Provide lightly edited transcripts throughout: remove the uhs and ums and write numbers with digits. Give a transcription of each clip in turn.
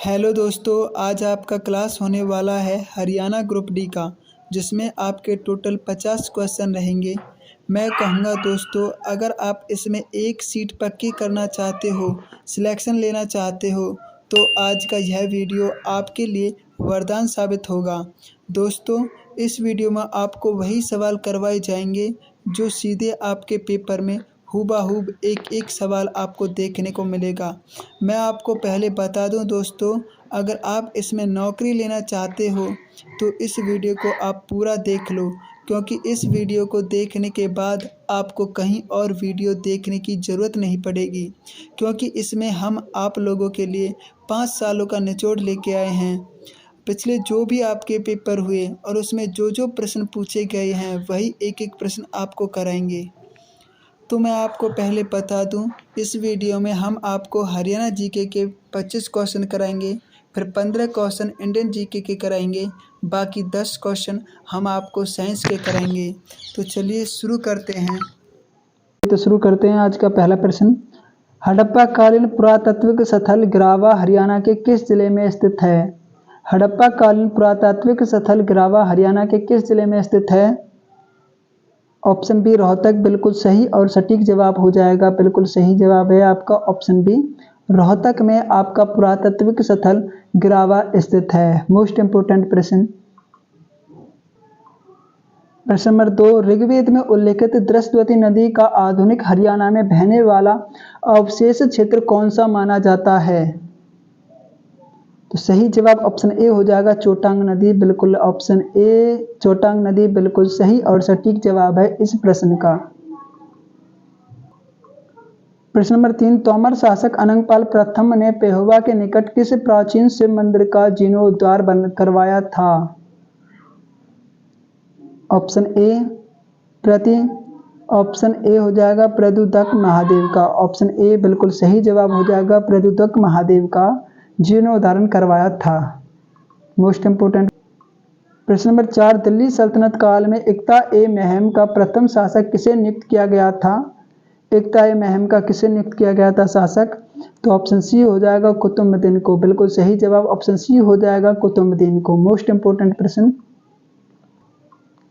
Hello दोस्तों, आज आपका क्लास होने वाला है हरियाणा ग्रुप डी का, जिसमें आपके टोटल 50 क्वेश्चन रहेंगे। मैं कहूँगा दोस्तों, अगर आप इसमें एक सीट पक्की करना चाहते हो, सिलेक्शन लेना चाहते हो, तो आज का यह वीडियो आपके लिए वरदान साबित होगा। दोस्तों, इस वीडियो में आपको वही सवाल करवाए जाएंगे जो सीधे आपके पेपर में हूबहू एक सवाल आपको देखने को मिलेगा। मैं आपको पहले बता दूं दोस्तों, अगर आप इसमें नौकरी लेना चाहते हो तो इस वीडियो को आप पूरा देख लो, क्योंकि इस वीडियो को देखने के बाद आपको कहीं और वीडियो देखने की ज़रूरत नहीं पड़ेगी, क्योंकि इसमें हम आप लोगों के लिए 5 सालों का निचोड़ लेके आए हैं। पिछले जो भी आपके पेपर हुए और उसमें जो प्रश्न पूछे गए हैं, वही एक प्रश्न आपको कराएंगे। तो मैं आपको पहले बता दूं, इस वीडियो में हम आपको हरियाणा जीके के 25 क्वेश्चन कराएंगे, फिर 15 क्वेश्चन इंडियन जीके के कराएंगे, बाकी 10 क्वेश्चन हम आपको साइंस के कराएंगे। तो चलिए शुरू करते हैं। आज का पहला प्रश्न। हड़प्पा कालीन पुरातात्विक स्थल गिरावा हरियाणा के किस जिले में स्थित है? हड़प्पा कालीन पुरातात्विक स्थल गिरावा हरियाणा के किस जिले में स्थित है? ऑप्शन बी रोहतक बिल्कुल सही और सटीक जवाब हो जाएगा। बिल्कुल सही जवाब है आपका ऑप्शन बी। रोहतक में आपका पुरातात्विक स्थल गिरावा स्थित है। मोस्ट इंपोर्टेंट प्रश्न। प्रश्न नंबर 2, ऋग्वेद में उल्लेखित दृष्टवती नदी का आधुनिक हरियाणा में बहने वाला अवशेष क्षेत्र कौन सा माना जाता है? तो सही जवाब ऑप्शन ए हो जाएगा, चोटांग नदी। बिल्कुल ऑप्शन ए चोटांग नदी बिल्कुल सही और सटीक जवाब है इस प्रश्न का। प्रश्न नंबर 3, तोमर शासक अनंगपाल प्रथम ने पेहोवा के निकट किस प्राचीन शिव मंदिर का जीर्णोद्धार करवाया था? ऑप्शन ए प्रति ऑप्शन ए हो जाएगा प्रद्युतक महादेव का। ऑप्शन ए बिल्कुल सही जवाब हो जाएगा, प्रद्युतक महादेव का जीर्णोद्धारण करवाया था। Most important. प्रश्न नंबर 4, दिल्ली सल्तनत काल में इक्ता ए महम का प्रथम शासक किसे नियुक्त किया गया था? इक्ता ए महम का किसे नियुक्त किया गया था शासक? तो ऑप्शन सी हो जाएगा कुतुबुद्दीन को। बिल्कुल सही जवाब ऑप्शन सी हो जाएगा कुतुबुद्दीन को। मोस्ट इंपोर्टेंट प्रश्न।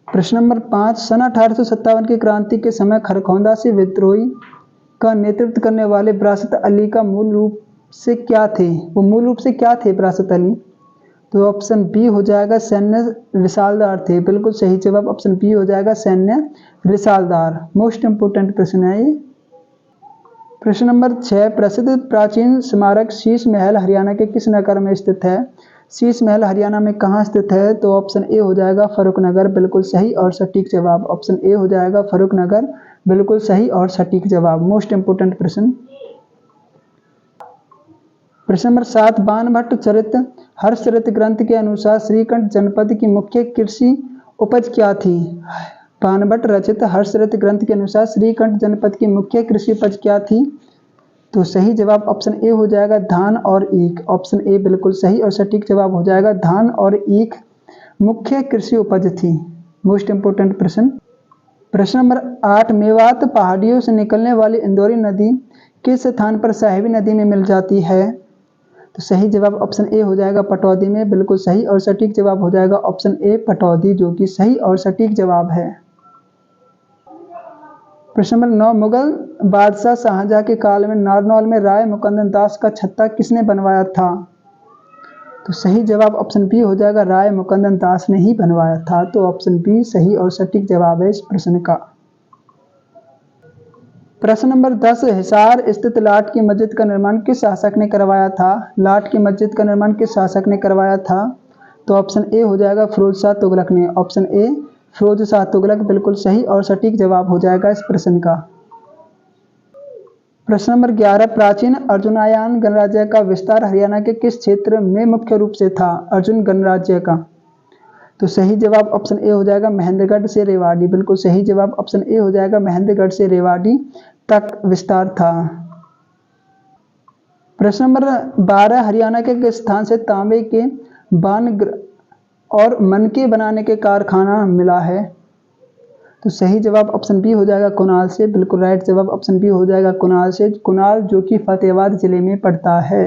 प्रश्न नंबर 5, सन 1857 की क्रांति के समय खरखौंदा से विद्रोही का नेतृत्व करने वाले विरासत अली का मूल रूप से क्या थे? वो मूल रूप से क्या थे विरासत अली? तो ऑप्शन बी हो जाएगा सैन्य रिसालदार थे। बिल्कुल सही जवाब ऑप्शन बी हो जाएगा सैन्य रिसालदार। मोस्ट इंपोर्टेंट प्रश्न है ये। प्रश्न नंबर 6, प्रसिद्ध प्राचीन स्मारक शीश महल हरियाणा के किस नगर में स्थित है? शीश महल हरियाणा में कहाँ स्थित है? तो ऑप्शन ए हो जाएगा फर्रुखनगर। बिल्कुल सही और सटीक जवाब ऑप्शन ए हो जाएगा फर्रुखनगर। बिल्कुल सही और सटीक जवाब। मोस्ट इंपोर्टेंट प्रश्न। प्रश्न नंबर 7, बाणभट्ट चरित हर्षचरित ग्रंथ के अनुसार श्रीकंठ जनपद की मुख्य कृषि उपज क्या थी? बाणभट्ट रचित हर्षचरित ग्रंथ के अनुसार श्रीकंठ जनपद की मुख्य कृषि उपज क्या थी? तो सही जवाब ऑप्शन ए हो जाएगा धान और ईख। ऑप्शन ए बिल्कुल सही और सटीक जवाब हो जाएगा, धान और ईख मुख्य कृषि उपज थी। मोस्ट इंपोर्टेंट प्रश्न। प्रश्न नंबर 8, मेवात पहाड़ियों से निकलने वाली इंदौरी नदी किस स्थान पर साहिबी नदी में मिल जाती है? तो सही जवाब ऑप्शन ए हो जाएगा पटौदी में। बिल्कुल सही और सटीक जवाब हो जाएगा ऑप्शन ए पटौदी, जो कि सही और सटीक जवाब है। प्रश्न नंबर 9, मुगल बादशाह शाहजहां के काल में नारनौल में राय मुकुंदन दास का छत्ता किसने बनवाया था? तो सही जवाब ऑप्शन बी हो जाएगा, राय मुकुंदन दास ने ही बनवाया था। तो ऑप्शन बी सही और सटीक जवाब है इस प्रश्न का। प्रश्न नंबर 10, हिसार स्थित लाट की मस्जिद का निर्माण किस शासक ने करवाया था? लाट की मस्जिद का निर्माण किस शासक ने करवाया था? तो ऑप्शन ए हो जाएगा फिरोज शाह तुगलक ने। ऑप्शन ए फिरोज शाह तुगलक बिल्कुल सही और सटीक जवाब हो जाएगा इस प्रश्न का। प्रश्न नंबर 11, प्राचीन अर्जुनायन गणराज्य का विस्तार हरियाणा के किस क्षेत्र में मुख्य रूप से था? अर्जुन गणराज्य का। तो सही जवाब ऑप्शन ए हो जाएगा महेंद्रगढ़ से रेवाड़ी। बिल्कुल सही जवाब ऑप्शन ए हो जाएगा महेंद्रगढ़ से रेवाड़ी तक विस्तार था। प्रश्न नंबर 12, हरियाणा के किस स्थान से तांबे के बान और मनके बनाने के कारखाना मिला है? तो सही जवाब ऑप्शन बी हो जाएगा कुनाल से। बिल्कुल राइट जवाब ऑप्शन बी हो जाएगा कुनाल से। कुनाल जो कि फतेहाबाद जिले में पड़ता है।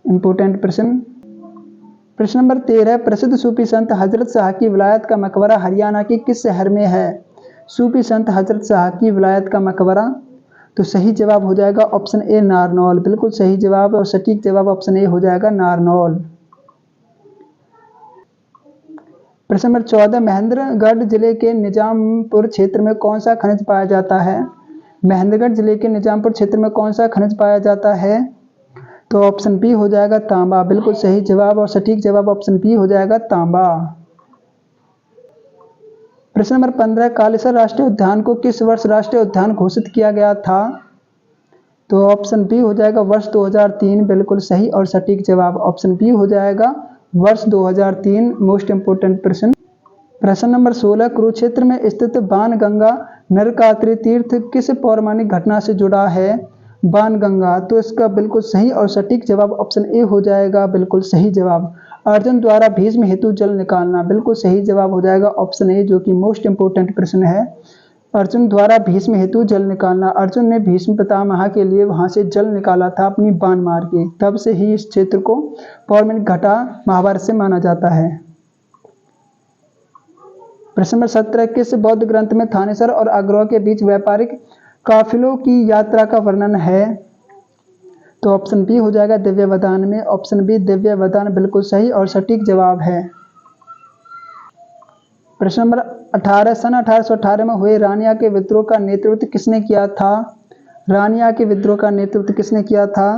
इम्पोर्टेंट प्रश्न। प्रश्न नंबर 13, प्रसिद्ध सूफी संत हजरत शाह की विलायत का मकबरा हरियाणा के किस शहर में है? सूफी संत हजरत शाह की विलायत का मकबरा, तो सही जवाब हो जाएगा ऑप्शन ए नारनौल। बिल्कुल सही जवाब और सटीक जवाब ऑप्शन ए हो जाएगा नारनौल। प्रश्न नंबर 14, महेंद्रगढ़ जिले के निजामपुर क्षेत्र में कौन सा खनिज पाया जाता है? महेंद्रगढ़ जिले के निजामपुर क्षेत्र में कौन सा खनिज पाया जाता है? तो ऑप्शन बी हो जाएगा तांबा। बिल्कुल सही जवाब और सटीक जवाब ऑप्शन बी हो जाएगा तांबा। प्रश्न नंबर 15, कालेसर राष्ट्रीय उद्यान को किस वर्ष राष्ट्रीय उद्यान घोषित किया गया था? तो ऑप्शन बी हो जाएगा वर्ष 2003। बिल्कुल सही और सटीक जवाब ऑप्शन बी हो जाएगा वर्ष 2003। मोस्ट इंपोर्टेंट प्रश्न। प्रश्न नंबर 16, कुरुक्षेत्र में स्थित बाणगंगा नरकात्री तीर्थ किस पौराणिक घटना से जुड़ा है? बाणगंगा, तो इसका बिल्कुल सही और सटीक जवाब ऑप्शन ए हो जाएगा। बिल्कुल सही जवाब। अर्जुन द्वारा भीष्म हेतु जल निकालना, बिल्कुल सही जवाब हो जाएगा ऑप्शन ए, जो कि मोस्ट इंपोर्टेंट प्रश्न है। अर्जुन द्वारा भीष्म हेतु जल निकालना, अर्जुन ने भीष्म पितामह के लिए वहां से जल निकाला था अपनी बाण मार के, तब से ही इस क्षेत्र को पौराणिक घटा महाभारत से माना जाता है। प्रश्न नंबर 17, किस बौद्ध ग्रंथ में थानेसर और अग्रवाल के बीच व्यापारिक काफिलों की यात्रा का वर्णन है? तो ऑप्शन बी हो जाएगा दिव्यवदान में। ऑप्शन बी दिव्यवदान बिल्कुल सही और सटीक जवाब है। प्रश्न नंबर 18, सन 1818 में हुए रानिया के विद्रोह का नेतृत्व किसने किया था? रानिया के विद्रोह का नेतृत्व किसने किया था?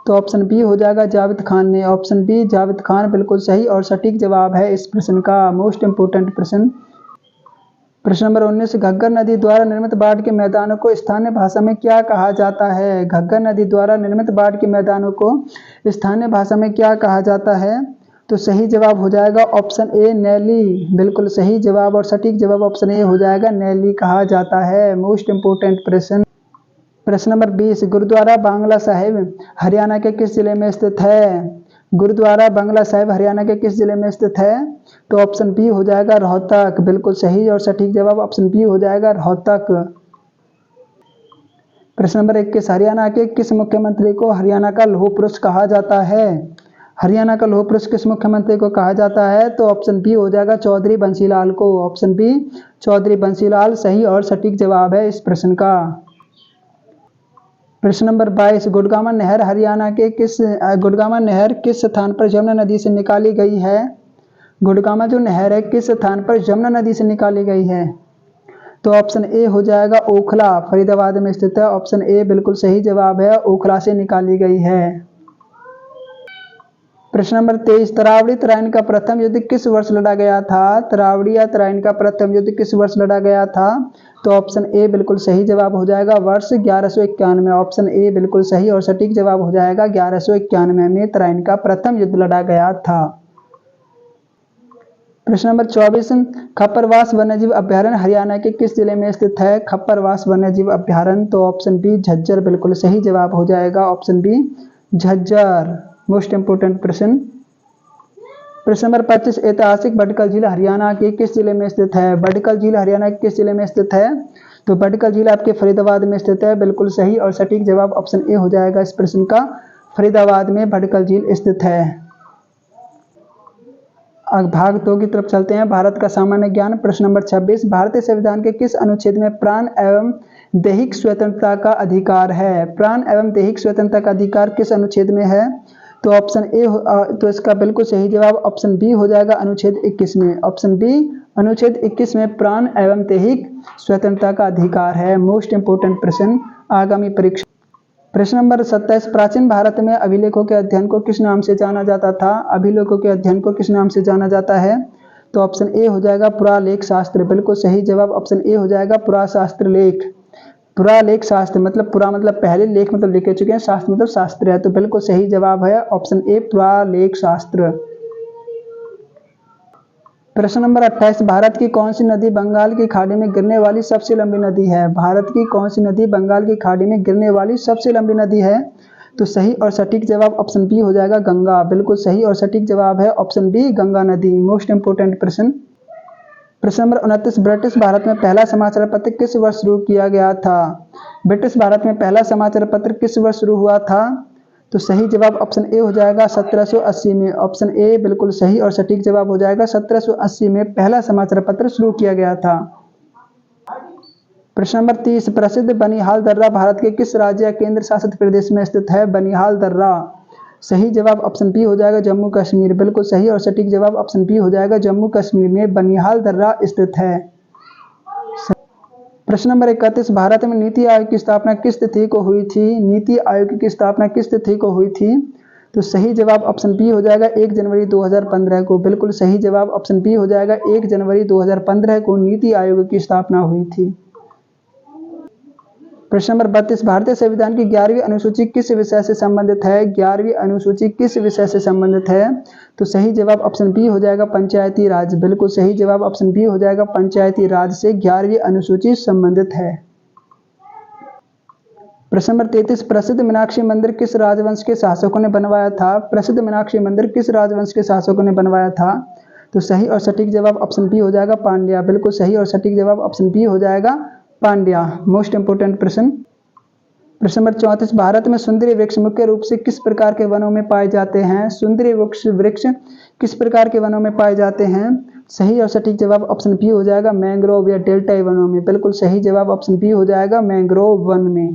तो ऑप्शन बी हो जाएगा जावेद खान ने। ऑप्शन बी जावेद खान बिल्कुल सही और सटीक जवाब है इस प्रश्न का। मोस्ट इंपोर्टेंट प्रश्न। प्रश्न नंबर 19, घग्गर नदी द्वारा निर्मित बाढ़ के मैदानों को स्थानीय भाषा में क्या कहा जाता है? घग्गर नदी द्वारा निर्मित बाढ़ के मैदानों को स्थानीय भाषा में क्या कहा जाता है? तो सही जवाब हो जाएगा ऑप्शन ए नैली। बिल्कुल सही जवाब और सटीक जवाब ऑप्शन ए हो जाएगा नैली कहा जाता है। मोस्ट इंपोर्टेंट प्रश्न। प्रश्न नंबर 20, गुरुद्वारा बांग्ला साहिब हरियाणा के किस जिले में स्थित है? गुरुद्वारा बांग्ला साहिब हरियाणा के किस जिले में स्थित है? तो ऑप्शन बी हो जाएगा रोहतक। बिल्कुल सही और सटीक जवाब ऑप्शन बी हो जाएगा रोहतक। प्रश्न नंबर 21, हरियाणा के किस मुख्यमंत्री को हरियाणा का लौह पुरुष कहा जाता है? हरियाणा का लौह पुरुष किस मुख्यमंत्री को कहा जाता है? तो ऑप्शन बी हो जाएगा चौधरी बंसीलाल को। ऑप्शन बी चौधरी बंसीलाल सही और सटीक जवाब है इस प्रश्न का। प्रश्न नंबर 22, गुड़गामा नहर गुड़गामा नहर किस स्थान पर यमुना नदी से निकाली गई है? गुड़गामा जो नहर है किस स्थान पर यमुना नदी से निकाली गई है? तो ऑप्शन ए हो जाएगा ओखला, फरीदाबाद में स्थित है। ऑप्शन ए बिल्कुल सही जवाब है, ओखला से निकाली गई है। प्रश्न नंबर 23, तरावड़ी तराइन का प्रथम युद्ध किस वर्ष लड़ा गया था? तरावड़ी या तराइन का प्रथम युद्ध किस वर्ष लड़ा गया था? तो ऑप्शन ए बिल्कुल सही जवाब हो जाएगा वर्ष 1191। ऑप्शन ए बिल्कुल सही और सटीक जवाब हो जाएगा 1191 में तराइन का प्रथम युद्ध लड़ा गया था। प्रश्न नंबर 24, खप्परवास वन्यजीव अभ्यारण्य हरियाणा के किस जिले में स्थित है? खप्परवास वन्यजीव अभ्यारण्य, तो ऑप्शन बी झज्जर बिल्कुल सही जवाब हो जाएगा। Option B Jhajjar. Most important प्रश्न। प्रश्न नंबर 25, ऐतिहासिक भटकल झील हरियाणा के किस जिले में स्थित है? भटकल झील हरियाणा के किस जिले में स्थित है? तो भटकल झील आपके फरीदाबाद में स्थित है। बिल्कुल सही और सटीक जवाब ऑप्शन ए हो जाएगा इस प्रश्न का। फरीदाबाद में भटकल झील स्थित है। अब भाग 2 की तरफ चलते हैं। भारत का सामान्य ज्ञान। प्रश्न नंबर 26, भारतीय संविधान के किस अनुच्छेद में प्राण एवं दैहिक स्वतंत्रता का अधिकार है? प्राण एवं दैहिक स्वतंत्रता का अधिकार किस अनुच्छेद में है? तो ऑप्शन ए तो इसका बिल्कुल सही जवाब ऑप्शन बी हो जाएगा अनुच्छेद 21 में। ऑप्शन बी अनुच्छेद 21 में प्राण एवं दैहिक स्वतंत्रता का अधिकार है। मोस्ट इंपोर्टेंट प्रश्न आगामी परीक्षा। प्रश्न नंबर 27, प्राचीन भारत में अभिलेखों के अध्ययन को किस नाम से जाना जाता था? अभिलेखों के अध्ययन को किस नाम से जाना जाता है? तो ऑप्शन ए हो जाएगा पुरालेख शास्त्र। बिल्कुल सही जवाब ऑप्शन ए हो जाएगा पुराशास्त्र लेख। पुरालेख शास्त्र मतलब पुरा मतलब पहले, लेख मतलब लिखे चुके हैं, शास्त्र मतलब शास्त्र है, तो बिल्कुल सही जवाब है ऑप्शन ए पुरालेख शास्त्र। प्रश्न नंबर 28, भारत की कौन सी नदी बंगाल की खाड़ी में गिरने वाली सबसे लंबी नदी है? भारत की कौन सी नदी बंगाल की खाड़ी में गिरने वाली सबसे लंबी नदी है? तो सही और सटीक जवाब ऑप्शन बी हो जाएगा गंगा। बिल्कुल सही और सटीक जवाब है ऑप्शन बी गंगा नदी। मोस्ट इंपोर्टेंट प्रश्न। प्रश्न नंबर 29, ब्रिटिश भारत में पहला समाचार पत्र किस वर्ष शुरू किया गया था? ब्रिटिश भारत में पहला समाचार पत्र किस वर्ष शुरू हुआ था? तो सही जवाब ऑप्शन ए हो जाएगा 1780 में। ऑप्शन ए बिल्कुल सही और सटीक जवाब हो जाएगा। 1780 में पहला समाचार पत्र शुरू किया गया था। प्रश्न नंबर 30, प्रसिद्ध बनिहाल दर्रा भारत के किस राज्य या केंद्र शासित प्रदेश में स्थित है? बनिहाल दर्रा, सही जवाब ऑप्शन बी हो जाएगा जम्मू कश्मीर। बिल्कुल सही और सटीक जवाब ऑप्शन बी हो जाएगा, जम्मू कश्मीर में बनिहाल दर्रा स्थित है। प्रश्न नंबर 31, भारत में नीति आयोग की स्थापना किस तिथि को हुई थी? नीति आयोग की स्थापना किस तिथि को हुई थी? तो सही जवाब ऑप्शन बी हो जाएगा 1 जनवरी 2015 को। बिल्कुल सही जवाब ऑप्शन बी हो जाएगा 1 जनवरी 2015 को नीति आयोग की स्थापना हुई थी। प्रश्न नंबर 32, भारतीय संविधान की 11वीं अनुसूची किस विषय से संबंधित है? 11वीं अनुसूची किस विषय से संबंधित है? तो सही जवाब ऑप्शन बी हो जाएगा पंचायती राज। बिल्कुल सही जवाब ऑप्शन बी हो जाएगा पंचायती राज से 11वीं अनुसूची संबंधित है। प्रश्न नंबर 33, प्रसिद्ध मीनाक्षी मंदिर किस राजवंश के शासकों ने बनवाया था? प्रसिद्ध मीनाक्षी मंदिर किस राजवंश के शासकों ने बनवाया था? तो सही और सटीक जवाब ऑप्शन बी हो जाएगा पांड्या। बिल्कुल सही और सटीक जवाब ऑप्शन बी हो जाएगा पांड्या। मोस्ट इंपोर्टेंट प्रश्न। प्रश्न नंबर 34, भारत में सुंदरी वृक्ष मुख्य रूप से किस प्रकार के वनों में पाए जाते हैं? सुंदरी वृक्ष किस प्रकार के वनों में पाए जाते हैं? सही और सटीक जवाब ऑप्शन बी हो जाएगा मैंग्रोव या डेल्टाई वनों में। बिल्कुल सही जवाब ऑप्शन बी हो जाएगा मैंग्रोव वन में।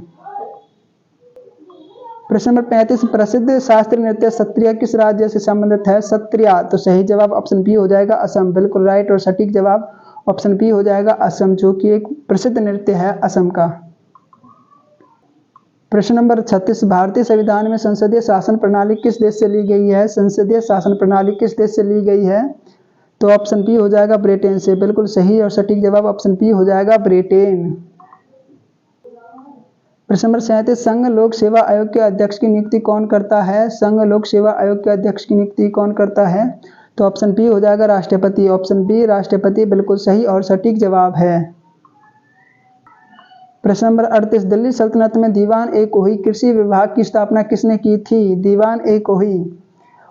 प्रश्न नंबर 35, प्रसिद्ध शास्त्रीय नृत्य सत्रिया किस राज्य से संबंधित है? सत्रिया, तो सही जवाब ऑप्शन बी हो जाएगा असम। बिल्कुल राइट और सटीक जवाब ऑप्शन बी हो जाएगा असम, जो कि एक प्रसिद्ध नृत्य है असम का। प्रश्न नंबर 36, भारतीय संविधान में संसदीय शासन प्रणाली किस देश से ली गई है? संसदीय शासन प्रणाली किस देश से ली गई है? तो ऑप्शन बी हो जाएगा ब्रिटेन से। बिल्कुल सही और सटीक जवाब ऑप्शन बी हो जाएगा ब्रिटेन। प्रश्न नंबर 37, संघ लोक सेवा आयोग के अध्यक्ष की नियुक्ति कौन करता है? संघ लोक सेवा आयोग के अध्यक्ष की नियुक्ति कौन करता है? तो ऑप्शन बी हो जाएगा राष्ट्रपति। ऑप्शन बी राष्ट्रपति बिल्कुल सही और सटीक जवाब है। प्रश्न नंबर 38, दिल्ली सल्तनत में दीवान ए कोही कृषि विभाग की स्थापना किसने की थी? दीवान ए कोही,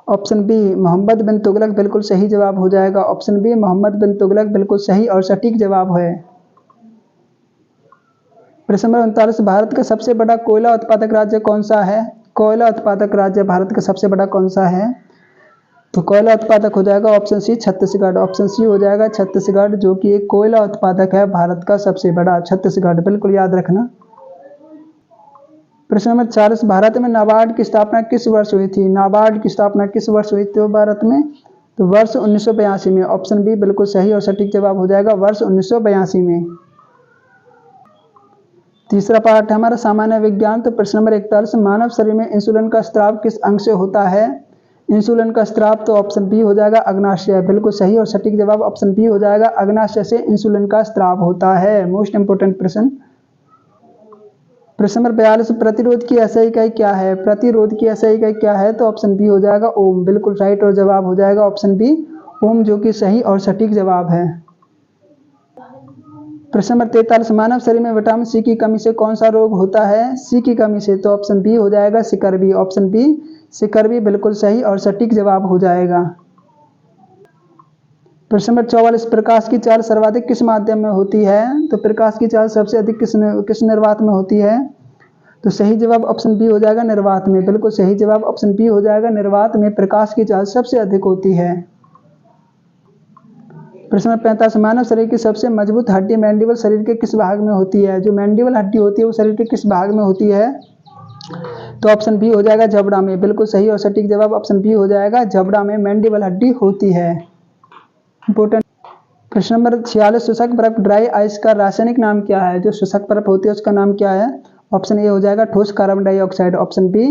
ऑप्शन बी मोहम्मद बिन तुगलक। बिल्कुल सही जवाब हो जाएगा ऑप्शन बी मोहम्मद बिन तुगलक। बिल्कुल सही और सटीक जवाब है। प्रश्न नंबर 39, भारत का सबसे बड़ा कोयला उत्पादक राज्य कौन सा है? कोयला उत्पादक राज्य भारत का सबसे बड़ा कौन सा है? तो कोयला उत्पादक हो जाएगा option C Chhattisgarh. Option C हो जाएगा छत्तीसगढ़, जो कि एक कोयला उत्पादक है भारत का सबसे बड़ा, छत्तीसगढ़। बिल्कुल याद रखना। प्रश्न नंबर 40, भारत में नाबार्ड की स्थापना किस वर्ष हुई थी? नाबार्ड की स्थापना किस वर्ष हुई थी भारत में? तो वर्ष 1982 में। ऑप्शन बी बिल्कुल सही और सटीक जवाब हो जाएगा वर्ष 1982 में। तीसरा पार्ट है हमारा सामान्य विज्ञान। तो प्रश्न नंबर 41, मानव शरीर में इंसुलिन का स्राव किस अंग से होता है? इंसुलिन का स्राव, तो ऑप्शन बी हो जाएगा अग्नाशय। बिल्कुल सही और सटीक जवाब ऑप्शन बी हो जाएगा अग्नाशय से इंसुलिन का स्राव होता है। मोस्ट इंपोर्टेंट प्रश्न। प्रश्न नंबर 42, प्रतिरोध की एसआई इकाई क्या है? प्रतिरोध की एसआई इकाई क्या है? तो ऑप्शन बी हो जाएगा ओम। बिल्कुल राइट और जवाब हो जाएगा ऑप्शन बी ओम, जो कि सही और सटीक जवाब है। प्रश्न नंबर 43, मानव शरीर में विटामिन सी की कमी से कौन सा रोग होता है? सी की कमी से, तो ऑप्शन बी हो जाएगा सिकरबी। ऑप्शन बी सिकरबी बिल्कुल सही और सटीक जवाब हो जाएगा। प्रश्न नंबर 44, प्रकाश की चाल सर्वाधिक किस माध्यम में होती है? तो प्रकाश की चाल सबसे अधिक किस निर्वात में होती है? तो सही जवाब ऑप्शन बी हो जाएगा निर्वात में। बिल्कुल सही जवाब ऑप्शन बी हो जाएगा निर्वात में प्रकाश की चाल सबसे अधिक होती है। प्रश्न नंबर 45, मानव शरीर की सबसे मजबूत हड्डी मैंडिबल शरीर के किस भाग में होती है? जो मैंडिबल हड्डी होती है वो शरीर के किस भाग में होती है? तो ऑप्शन बी हो जाएगा जबड़ा में। बिल्कुल सही और सटीक जवाब ऑप्शन बी हो जाएगा जबड़ा में मैंडिबल हड्डी होती है। इंपोर्टेंट। प्रश्न नंबर 46, शुष्क बर्फ ड्राई आइस का रासायनिक नाम क्या है? जो शुष्क बर्फ होती है उसका नाम क्या है? ऑप्शन ए हो जाएगा ठोस carbon dioxide. Option B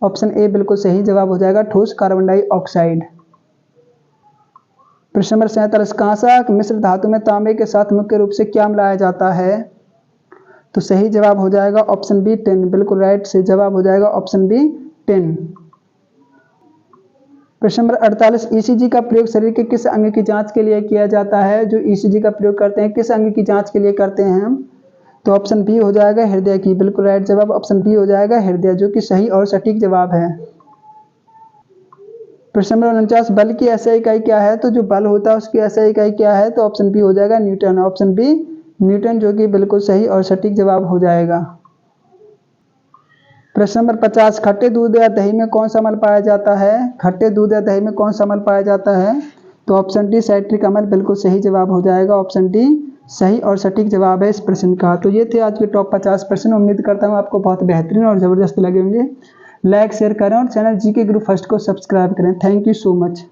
option A बिल्कुल सही जवाब हो जाएगा ठोस कार्बन डाइऑक्साइड। प्रश्न नंबर 47, कांसा मिश्र धातु में तांबे के साथ मुख्य रूप से क्या मिलाया जाता है? तो सही जवाब हो जाएगा ऑप्शन बी टिन। बिल्कुल राइट से जवाब हो जाएगा ऑप्शन बी टिन। प्रश्न नंबर 48, ईसीजी का प्रयोग शरीर के किस अंग की जांच के लिए किया जाता है? जो ईसीजी का प्रयोग करते हैं किस अंग की जांच के लिए करते हैं हम? तो ऑप्शन बी हो जाएगा हृदय की। बिल्कुल राइट जवाब ऑप्शन बी हो जाएगा हृदय, जो कि सही और सटीक जवाब है। प्रश्न नंबर 49, बल की एसआई इकाई क्या है? तो जो बल होता है उसकी एसआई इकाई क्या है? तो ऑप्शन बी हो जाएगा न्यूटन। ऑप्शन बी न्यूटन, जो कि बिल्कुल सही और सटीक जवाब हो जाएगा। प्रश्न नंबर 50, खट्टे दूध या दही में कौन सा अम्ल पाया जाता है? खट्टे दूध या दही में कौन सा अम्ल पाया जाता है? तो ऑप्शन डी साइट्रिक अम्ल बिल्कुल सही जवाब हो जाएगा। ऑप्शन डी सही और सटीक जवाब है इस प्रश्न का। तो ये थे आज के टॉप 50 प्रश्न। उम्मीद करता हूँ आपको बहुत बेहतरीन और ज़बरदस्त लगे होंगे। लाइक शेयर करें और चैनल जीके ग्रुप फर्स्ट को सब्सक्राइब करें। Thank you so much.